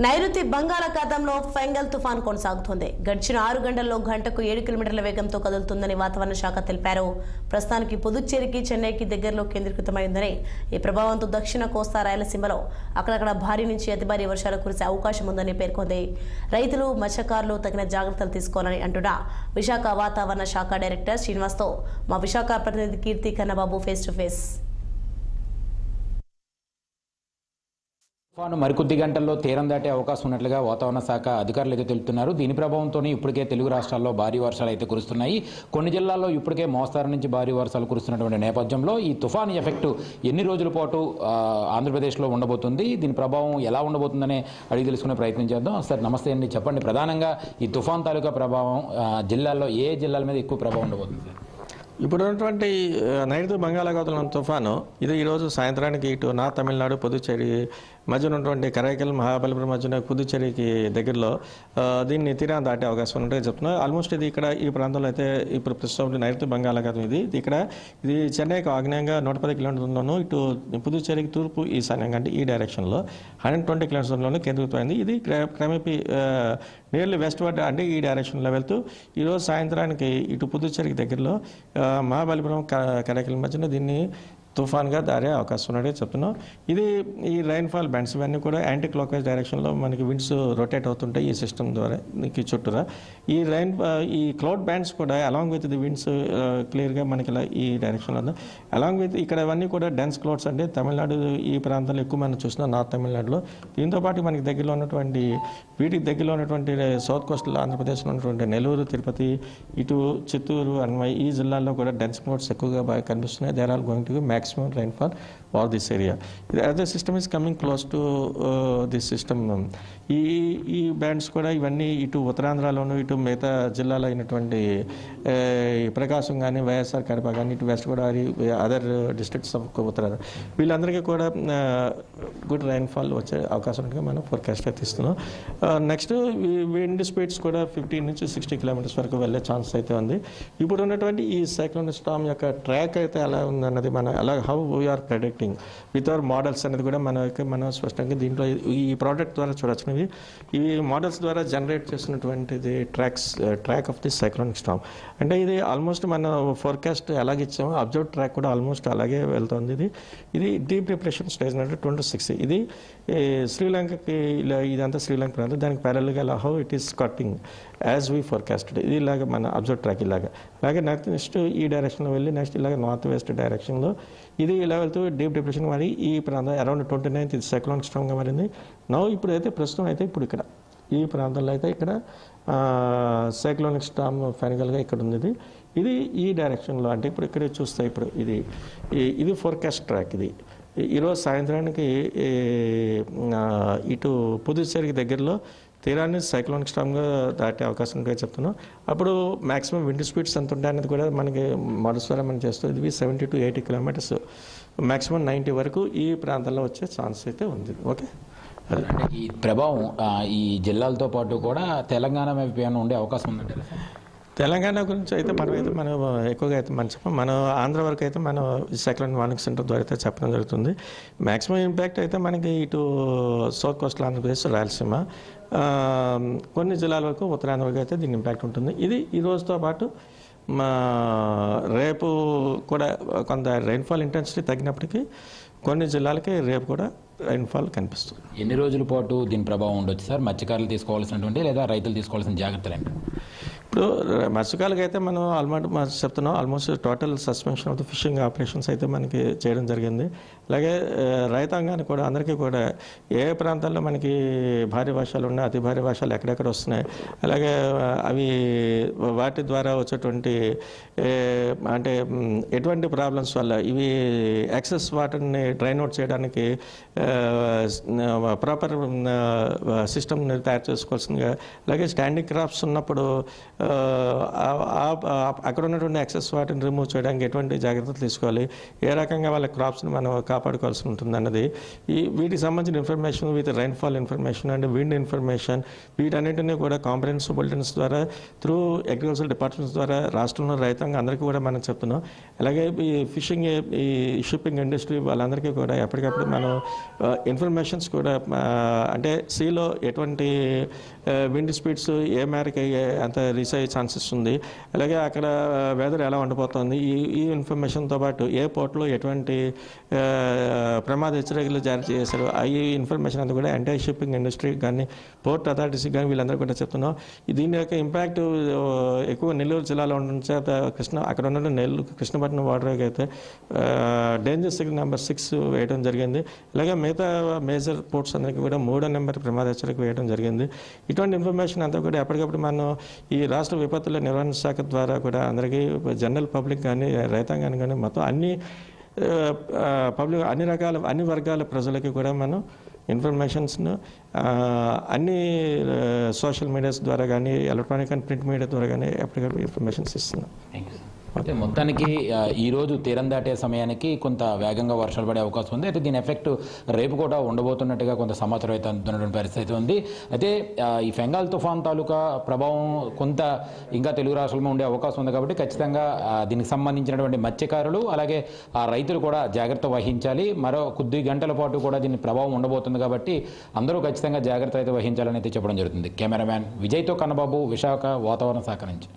నైరుతి బంగాళాఖాతంలో ఫెంగల్ తుఫాన్ కొనసాగుతోంది. గడిచిన 6 గంటల్లో గంటకు 7 కిలోమీటర్ల వేగంతో కదులుతుందని వాతావరణ శాఖ తెలిపారు. ప్రస్తుతానికి పుదుచ్చేరికి, చెన్నైకి దగ్గరలో కేంద్రీకృతమైందని, ఈ ప్రభావంతో దక్షిణ కోస్తా రాయలసీమలో అక్కడక్కడ భారీ నుంచి అతి భారీ వర్షాలు కురిసే అవకాశం ఉందని పేర్కొంది. రైతులు, మత్స్యకారులు తగిన జాగ్రత్తలు తీసుకోవాలని అంటున్న విశాఖ వాతావరణ శాఖ డైరెక్టర్ శ్రీనివాస్తో మా విశాఖ ప్రతినిధి కీర్తి కన్నబాబు ఫేస్ టు ఫేస్. తుఫాను మరికొద్ది గంటల్లో తీరం దాటే అవకాశం ఉన్నట్లుగా వాతావరణ శాఖ అధికారులు అయితే తెలుపుతున్నారు. దీని ప్రభావంతో ఇప్పటికే తెలుగు రాష్ట్రాల్లో భారీ వర్షాలు అయితే కురుస్తున్నాయి. కొన్ని జిల్లాల్లో ఇప్పటికే మోస్తారు నుంచి భారీ వర్షాలు కురుస్తున్నటువంటి నేపథ్యంలో ఈ తుఫాను ఎఫెక్ట్ ఎన్ని రోజుల పాటు ఆంధ్రప్రదేశ్లో ఉండబోతుంది, దీని ప్రభావం ఎలా ఉండబోతుందనే అడిగి తెలుసుకునే ప్రయత్నం చేద్దాం. సార్ నమస్తే అండి, చెప్పండి ప్రధానంగా ఈ తుఫాన్ తాలూకా ప్రభావం జిల్లాల్లో ఏ జిల్లాల మీద ఎక్కువ ప్రభావం ఉండబోతుంది సార్? ఇప్పుడు ఉన్నటువంటి నైరుతి బంగాళాఖాతంలో తుఫాను ఇది ఈరోజు సాయంత్రానికి ఇటు నార్త్ తమిళనాడు, పుదుచ్చేరి మధ్యన ఉన్నటువంటి కరైకల్, మహాబలిపురం మధ్యన పుదుచ్చేరికి దగ్గరలో దీన్ని తీరాన్ని దాటే అవకాశం ఉన్నట్టు చెప్తున్నారు. ఆల్మోస్ట్ ఇది ఇక్కడ ఈ ప్రాంతంలో అయితే ఇప్పుడు ప్రస్తుతం నైరుతి బంగాళాఖాతం ఇది చెన్నైకి ఆగ్నేయంగా 110 కిలోమీటర్లలోనూ, ఇటు పుదుచ్చేరికి తూర్పు ఈశాన్యంగా అంటే ఈ డైరెక్షన్లో 120 కిలోమీటర్లలోనూ కేంద్రీకృతమైంది. ఇది క్రమేపీ నియర్లీ వెస్ట్ వర్డ్ అంటే ఈ డైరెక్షన్లో వెళ్తూ ఈరోజు సాయంత్రానికి ఇటు పుదుచ్చేరికి దగ్గరలో మహాబలిపురం, కరైకల్ మధ్యన దీన్ని తుఫాన్గా దారే అవకాశం ఉన్నట్టు చెప్తున్నాం. ఇది ఈ రైన్ఫాల్ బ్యాండ్స్ ఇవన్నీ కూడా యాంటీ క్లాక్ వైజ్ డైరెక్షన్లో మనకి విండ్స్ రొటేట్ అవుతుంటాయి ఈ సిస్టమ్ ద్వారా చుట్టూరా. ఈ క్లౌడ్ బ్యాండ్స్ కూడా అలాంగ్ విత్ ది విండ్స్ క్లియర్గా మనకి ఇలా ఈ డైరెక్షన్లో ఉంది. అలాంగ్ విత్ ఇక్కడ ఇవన్నీ కూడా డెన్స్ క్లౌడ్స్ అంటే తమిళనాడు ఈ ప్రాంతంలో ఎక్కువ మనం చూస్తున్నాం, నార్త్ తమిళనాడులో. దీంతోపాటు మనకి దగ్గరలో ఉన్నటువంటి వీటికి దగ్గరలో ఉన్నటువంటి సౌత్ కోస్టల్ ఆంధ్రప్రదేశ్లో ఉన్నటువంటి నెల్లూరు, తిరుపతి, ఇటు చిత్తూరు, అన్వయ్ ఈ జిల్లాల్లో కూడా డెన్స్ క్లౌడ్స్ ఎక్కువగా బాగా కనిపిస్తున్నాయి. They are going to maximum rainfall for this area. As the system is coming close to this system, ఈ బ్యాండ్స్ కూడా ఇవన్నీ ఇటు ఉత్తరాంధ్రలోను, ఇటు మిగతా జిల్లాలో అయినటువంటి ప్రకాశం కానీ, వైఎస్ఆర్ కడప కానీ, ఇటు west Godavari, other districts of Uttarandhra వీళ్ళందరికీ కూడా గుడ్ రైన్ఫాల్ వచ్చే అవకాశం ఉన్నట్టుగా మనం ఫోర్కాస్ట్ అయితే ఇస్తున్నాం. నెక్స్ట్ విండ్ స్పీడ్స్ కూడా 15 నుంచి 60 కిలోమీటర్స్ వరకు వెళ్ళే ఛాన్స్ అయితే ఉంది. ఇప్పుడు ఉన్నటువంటి ఈ సైక్లోన్ స్టార్మ్ యొక్క ట్రాక్ అయితే ఎలా ఉందన్నది మనం how we are predicting with our models అనేది కూడా మనం స్పష్టంగా దీంట్లో ఈ ప్రోడక్ట్ ద్వారా చూడొచ్చు. ఈ మోడల్స్ ద్వారా జనరేట్ చేసినటువంటిది track of the cyclonic storm అంటే ఇది ఆల్మోస్ట్ మన ఫోర్కాస్ట్ ఎలాగ ఇచ్చామో అబ్జర్వ్ ట్రాక్ కూడా ఆల్మోస్ట్ అలాగే వెళ్తుంది. ఇది డీప్ డిప్రెషన్ స్టేజ్ అంటే 26. ఇది శ్రీలంకకి ఇదంతా శ్రీలంక ప్రాంతం, దానికి ప్యారల్గా ఇలా how it is cutting as we forecasted. ఇది ఇలాగ మన అబ్జర్వ్ ట్రాక్ అలాగే నెక్స్ట్ ఈ డైరెక్షన్లో వెళ్ళి నెక్స్ట్ ఇలాగ నార్త్ వెస్ట్ డైరెక్షన్లో ఇది ఇలా వెళ్తూ డీప్ డిప్రెషన్ మరి ఈ ప్రాంతం అరౌండ్ 29th ఇది సైక్లోనిక్ స్టార్మ్గా మారింది. ఇప్పుడు అయితే ప్రస్తుతం అయితే ఇప్పుడు ఇక్కడ ఈ ప్రాంతంలో అయితే ఇక్కడ సైక్లోనిక్ స్టార్మ్ ఫైనల్గా ఇక్కడ ఉంది. ఇది ఈ డైరెక్షన్లో అంటే ఇప్పుడు ఇక్కడ చూస్తే ఇప్పుడు ఇది ఫోర్కాస్ట్ ట్రాక్. ఇది ఈరోజు సాయంత్రానికి ఇటు పుదుచ్చేరికి దగ్గరలో తీరాన్ని సైక్లోనిక్ స్టార్మ్గా దాటే అవకాశం ఉంటే చెప్తున్నాం. అప్పుడు మ్యాక్సిమం విండ్ స్పీడ్స్ ఎంత ఉంటాయి అనేది కూడా మనకి మోడల్స్ ద్వారా మనం చేస్తాం. ఇది 70 to 80 కిలోమీటర్స్, మ్యాక్సిమం 90 వరకు ఈ ప్రాంతంలో వచ్చే ఛాన్స్ అయితే ఉంది. ఓకే, ఈ ప్రభావం ఈ జిల్లాలతో పాటు కూడా తెలంగాణ వైపు ఏమైనా ఉండే అవకాశం ఉందంటే? తెలంగాణ గురించి అయితే మనం ఎక్కువగా అయితే మన ఆంధ్ర వరకు అయితే మనం సైక్లోన్ వార్నింగ్ సెంటర్ ద్వారా అయితే చెప్పడం జరుగుతుంది. మ్యాక్సిమం ఇంపాక్ట్ అయితే మనకి ఇటు సౌత్ కోస్టల్ ఆంధ్రప్రదేశ్, రాయలసీమ, కొన్ని జిల్లాల వరకు ఉత్తరాంధ్ర వరకు అయితే దీని ఇంపాక్ట్ ఉంటుంది. ఇది ఈ రోజుతో పాటు రేపు కూడా కొంత రైన్ఫాల్ ఇంటెన్సిటీ తగ్గినప్పటికీ కొన్ని జిల్లాలకి రేపు కూడా రైన్ఫాల్ కనిపిస్తుంది. ఎన్ని రోజుల పాటు దీని ప్రభావం ఉండొచ్చు సార్? మత్స్యకారులు తీసుకోవాల్సినటువంటి లేదా రైతులు తీసుకోవాల్సిన జాగ్రత్తలు ఏంటి? ఇప్పుడు మత్స్యకారులకు అయితే మనం చెప్తున్నాం almost total suspension of the fishing operations అయితే మనకి చేయడం జరిగింది. అలాగే రైతాంగానికి కూడా అందరికీ కూడా ఏ ప్రాంతాల్లో మనకి భారీ వర్షాలు ఉన్నాయి, అతి భారీ వర్షాలు ఎక్కడెక్కడ వస్తున్నాయి, అలాగే అవి వాటి ద్వారా వచ్చేటువంటి అంటే ఎటువంటి ప్రాబ్లమ్స్ వల్ల ఇవి ఎక్సెస్ వాటర్ని డ్రైన్ అవుట్ చేయడానికి ప్రాపర్ సిస్టమ్ని తయారు చేసుకోవాల్సిందిగా, అలాగే స్టాండింగ్ క్రాప్స్ ఉన్నప్పుడు అక్కడ ఉన్నటువంటి ఎక్సెస్ వాటర్ని రిమూవ్ చేయడానికి ఎటువంటి జాగ్రత్తలు తీసుకోవాలి, ఏ రకంగా వాళ్ళ క్రాప్స్ని మనం కాపాడుకోవాల్సి ఉంటుంది అన్నది వీటికి సంబంధించిన information with rainfall information and wind information వీటన్నింటినీ కూడా కాంప్రహెన్సివ్ బులెటిన్స్ ద్వారా త్రూ అగ్రికల్చర్ డిపార్ట్మెంట్స్ ద్వారా రాష్ట్రంలో రైతాంగం అందరికీ కూడా మనం చెప్తున్నాం. అలాగే ఈ ఫిషింగ్ ఈ షిప్పింగ్ ఇండస్ట్రీ వాళ్ళందరికీ కూడా ఎప్పటికప్పుడు మనం ఇన్ఫర్మేషన్స్ కూడా అంటే సీలో ఎటువంటి విండ్ స్పీడ్స్ ఏ మేరకు అంత రీచ్ అయ్యే ఛాన్సెస్ ఉంది, అలాగే అక్కడ వెదర్ ఎలా ఉండిపోతుంది, ఈ ఇన్ఫర్మేషన్తో పాటు ఏ పోర్ట్లో ఎటువంటి ప్రమాద హెచ్చరికలు జారీ చేశారు ఈ ఇన్ఫర్మేషన్ అంతా కూడా ఎంటైర్ షిప్పింగ్ ఇండస్ట్రీ కానీ పోర్ట్ అథారిటీస్కి కానీ వీళ్ళందరూ కూడా చెప్తున్నాం. దీని యొక్క ఇంపాక్ట్ ఎక్కువ నెల్లూరు జిల్లాలో ఉండడం చేత అక్కడ ఉన్న కృష్ణపట్నం వాటర్కి అయితే డేంజర్ సిగ్నల్ నెంబర్ 6 వేయడం జరిగింది. అలాగే మిగతా మేజర్ పోర్ట్స్ అందరికీ కూడా 3వ నెంబర్ ప్రమాద హెచ్చరిక వేయడం జరిగింది. ఇటువంటి ఇన్ఫర్మేషన్ అంతా కూడా ఎప్పటికప్పుడు మనం ఈ రాష్ట్ర విపత్తుల నిర్వహణ శాఖ ద్వారా కూడా అందరికీ జనరల్ పబ్లిక్ కానీ రైతాంగాన్ని కానీ మొత్తం అన్ని పబ్లిక్ అన్ని వర్గాల ప్రజలకి కూడా మనం ఇన్ఫర్మేషన్స్ను అన్ని సోషల్ మీడియాస్ ద్వారా కానీ ఎలక్ట్రానిక్ అండ్ ప్రింట్ మీడియా ద్వారా కానీ ఎప్పటికప్పుడు ఇన్ఫర్మేషన్స్ ఇస్తున్నాం. అయితే మొత్తానికి ఈరోజు తీరం దాటే సమయానికి కొంత వేగంగా వర్షాలు పడే అవకాశం ఉంది. అయితే దీని ఎఫెక్ట్ రేపు కూడా ఉండబోతున్నట్టుగా కొంత సమాచారం అయితే అందుతున్నటువంటి పరిస్థితి ఉంది. అయితే ఈ ఫెంగాల్ తుఫాన్ తాలూకా ప్రభావం కొంత ఇంకా తెలుగు రాష్ట్రాల్లో ఉండే అవకాశం ఉంది కాబట్టి ఖచ్చితంగా దీనికి సంబంధించినటువంటి మత్స్యకారులు అలాగే ఆ రైతులు కూడా జాగ్రత్త వహించాలి. మరో కొద్ది గంటల పాటు కూడా దీని ప్రభావం ఉండబోతుంది కాబట్టి అందరూ ఖచ్చితంగా జాగ్రత్త అయితే వహించాలని అయితే చెప్పడం జరుగుతుంది. కెమెరామ్యాన్ విజయ్తో కన్నబాబు, విశాఖ వాతావరణ శాఖ నుంచి.